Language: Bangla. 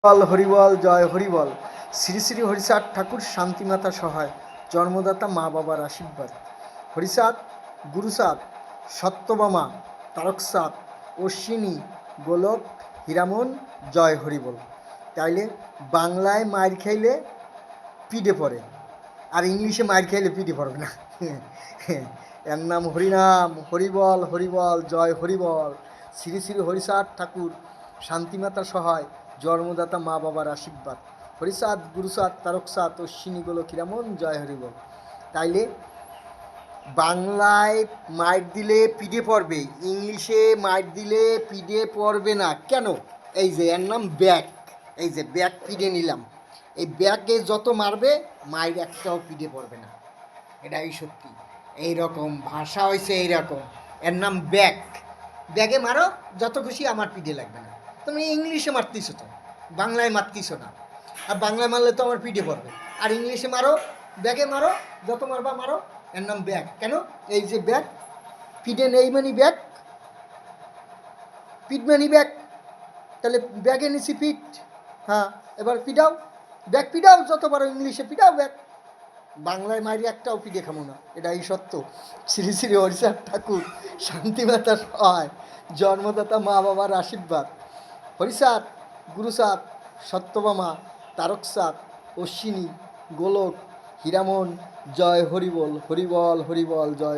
বল হরিবল জয় হরিবল। শ্রী শ্রী হরিচাঁদ ঠাকুর শান্তিমাতা সহায়, জন্মদাতা মা বাবার আশীর্বাদ। হরিচাঁদ, গুরুচাঁদ, সত্যভামা, তারকচাঁদ, অশ্বিনী, গোলক, হীরামন, জয় হরিবল। তাইলে বাংলায় মার খাইলে পিঠে পড়ে, আর ইংলিশে মার খাইলে পিঠে পড়বে না। এর নাম হরিনাম। হরিবল হরিবল জয় হরিবল। শ্রী শ্রী হরিচাঁদ ঠাকুর শান্তিমাতা সহায়, জন্মদাতা মা বাবার আশীর্বাদ। হরিচাঁদ, গুরুচাঁদ, তারকচাঁদ, অশ্বিনী, গোলক, হীরামন, জয় হরিবল। তাইলে বাংলায় মাইট দিলে পিঠে পড়বে, ইংলিশে মাইট দিলে পিঠে পড়বে না। কেন? এই যে এর নাম ব্যাক। এই যে ব্যাক পিঠে নিলাম, এই ব্যাকে যত মারবে মায়ের একটাও পিঠে পড়বে না। এটাই সত্যি। এইরকম ভাষা হয়েছে এইরকম। এর নাম ব্যাক। ব্যাগে মারো যত খুশি, আমার পিঠে লাগবে না। তুমি ইংলিশে মারতেছো তো, বাংলায় মারতেছো না। আর বাংলায় মারলে তো আমার পিঠে পড়বে। আর ইংলিশে মারো, ব্যাগে মারো, যত মারবা মারো, এর নাম ব্যাক। কেন? এই যে ব্যাক, পিঠে নেই মানে ব্যাক, পিঠ মানে ব্যাক। তাহলে ব্যাগে নিছি পিঠ। হ্যাঁ, এবার পিটাও, ব্যাক পিটাও, যত পারো ইংলিশে পিটাও ব্যাক। বাংলায় মারি একটাও পিঠে খামো না, এটাই সত্য। শ্রী শ্রী হরিচাঁদ ঠাকুর শান্তিমাতা সহায়, জন্মদাতা মা বাবার আশীর্বাদ। হরিচাঁদ, গুরুচাঁদ, সত্যভামা, তারকচাঁদ, অশ্বিনী, গোলক, হীরামন, জয় হরিবল হরিবল হরিবল জয়।